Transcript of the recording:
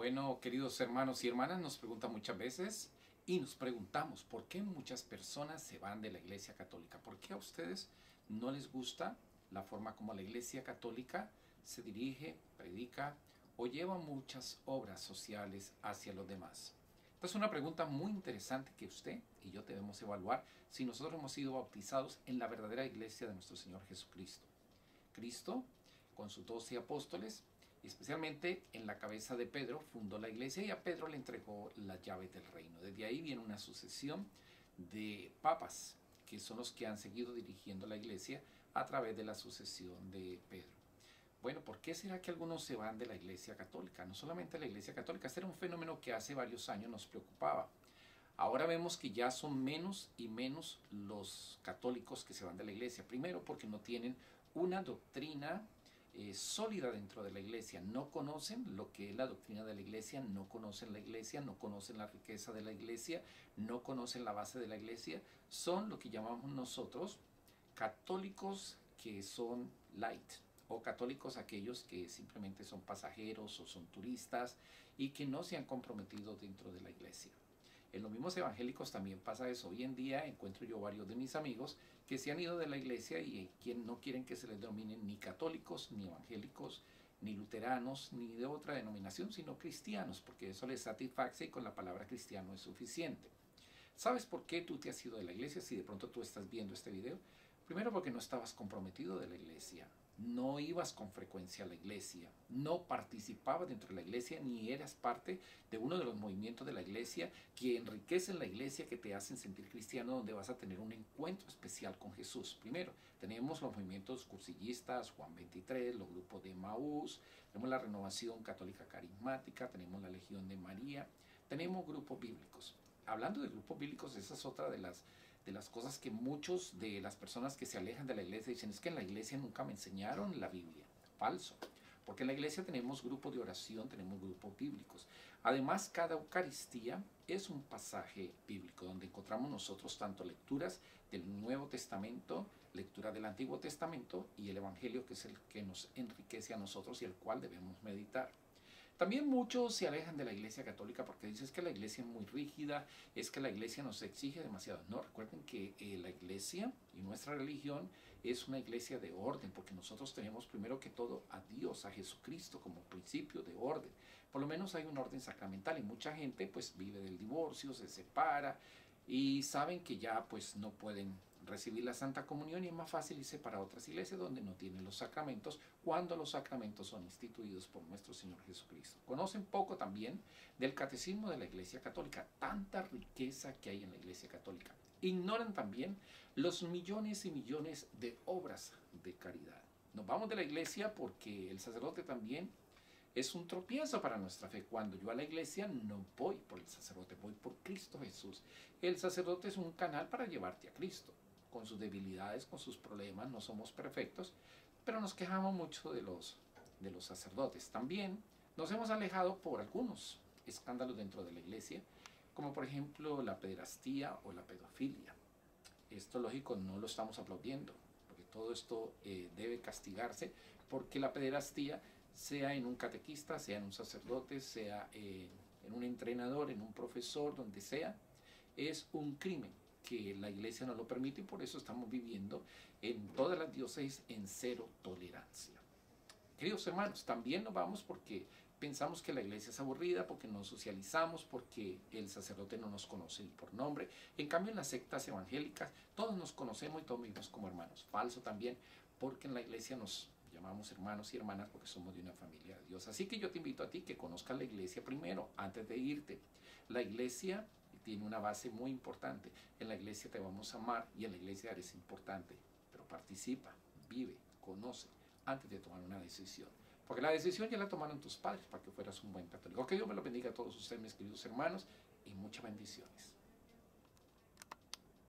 Bueno, queridos hermanos y hermanas, nos preguntan muchas veces y nos preguntamos por qué muchas personas se van de la Iglesia Católica. ¿Por qué a ustedes no les gusta la forma como la Iglesia Católica se dirige, predica o lleva muchas obras sociales hacia los demás? Esta es una pregunta muy interesante que usted y yo debemos evaluar si nosotros hemos sido bautizados en la verdadera Iglesia de nuestro Señor Jesucristo. Cristo, con sus 12 apóstoles, y especialmente en la cabeza de Pedro, fundó la iglesia y a Pedro le entregó las llaves del reino. Desde ahí viene una sucesión de papas, que son los que han seguido dirigiendo la iglesia a través de la sucesión de Pedro. Bueno, ¿por qué será que algunos se van de la iglesia católica? No solamente la iglesia católica, este era un fenómeno que hace varios años nos preocupaba. Ahora vemos que ya son menos y menos los católicos que se van de la iglesia. Primero porque no tienen una doctrina sólida dentro de la iglesia. No conocen lo que es la doctrina de la iglesia, no conocen la iglesia, no conocen la riqueza de la iglesia, no conocen la base de la iglesia. Son lo que llamamos nosotros católicos que son light, o católicos aquellos que simplemente son pasajeros o son turistas y que no se han comprometido dentro de la iglesia. En los mismos evangélicos también pasa eso. Hoy en día encuentro yo varios de mis amigos que se han ido de la iglesia y quien no quieren que se les denominen ni católicos, ni evangélicos, ni luteranos, ni de otra denominación, sino cristianos, porque eso les satisface y con la palabra cristiano es suficiente. ¿Sabes por qué tú te has ido de la iglesia si de pronto tú estás viendo este video? Primero porque no estabas comprometido de la iglesia, no ibas con frecuencia a la iglesia, no participabas dentro de la iglesia ni eras parte de uno de los movimientos de la iglesia que enriquecen la iglesia, que te hacen sentir cristiano, donde vas a tener un encuentro especial con Jesús. Primero, tenemos los movimientos cursillistas, Juan 23, los grupos de Maús, tenemos la Renovación Católica Carismática, tenemos la Legión de María, tenemos grupos bíblicos. Hablando de grupos bíblicos, esa es otra de las cosas que muchos de las personas que se alejan de la iglesia dicen, es que en la iglesia nunca me enseñaron la Biblia. Falso. Porque en la iglesia tenemos grupos de oración, tenemos grupos bíblicos. Además, cada Eucaristía es un pasaje bíblico donde encontramos nosotros tanto lecturas del Nuevo Testamento, lectura del Antiguo Testamento y el Evangelio, que es el que nos enriquece a nosotros y el cual debemos meditar. También muchos se alejan de la iglesia católica porque dicen que la iglesia es muy rígida, es que la iglesia nos exige demasiado. No, recuerden que la iglesia y nuestra religión es una iglesia de orden, porque nosotros tenemos primero que todo a Dios, a Jesucristo como principio de orden. Por lo menos hay un orden sacramental y mucha gente pues vive del divorcio, se separa y saben que ya pues no pueden recibir la Santa Comunión y es más fácil irse para otras iglesias donde no tienen los sacramentos, cuando los sacramentos son instituidos por nuestro Señor Jesucristo. Conocen poco también del catecismo de la Iglesia Católica, tanta riqueza que hay en la Iglesia Católica. Ignoran también los millones y millones de obras de caridad. Nos vamos de la iglesia porque el sacerdote también es un tropiezo para nuestra fe. Cuando yo a la iglesia no voy por el sacerdote, voy por Cristo Jesús. El sacerdote es un canal para llevarte a Cristo, con sus debilidades, con sus problemas. No somos perfectos, pero nos quejamos mucho de los sacerdotes. También nos hemos alejado por algunos escándalos dentro de la iglesia, como por ejemplo la pederastía o la pedofilia. Esto, lógico, no lo estamos aplaudiendo, porque todo esto debe castigarse, porque la pederastía, sea en un catequista, sea en un sacerdote, sea en un entrenador, en un profesor, donde sea, es un crimen que la iglesia no lo permite y por eso estamos viviendo en todas las diócesis en cero tolerancia. Queridos hermanos, también nos vamos porque pensamos que la iglesia es aburrida, porque no socializamos, porque el sacerdote no nos conoce ni por nombre. En cambio, en las sectas evangélicas todos nos conocemos y todos vivimos como hermanos. Falso también, porque en la iglesia nos llamamos hermanos y hermanas porque somos de una familia de Dios. Así que yo te invito a ti que conozcas la iglesia primero, antes de irte. La iglesia tiene una base muy importante. En la iglesia te vamos a amar y en la iglesia eres importante, pero participa, vive, conoce antes de tomar una decisión. Porque la decisión ya la tomaron tus padres para que fueras un buen católico. Que Dios me lo bendiga a todos ustedes, mis queridos hermanos, y muchas bendiciones.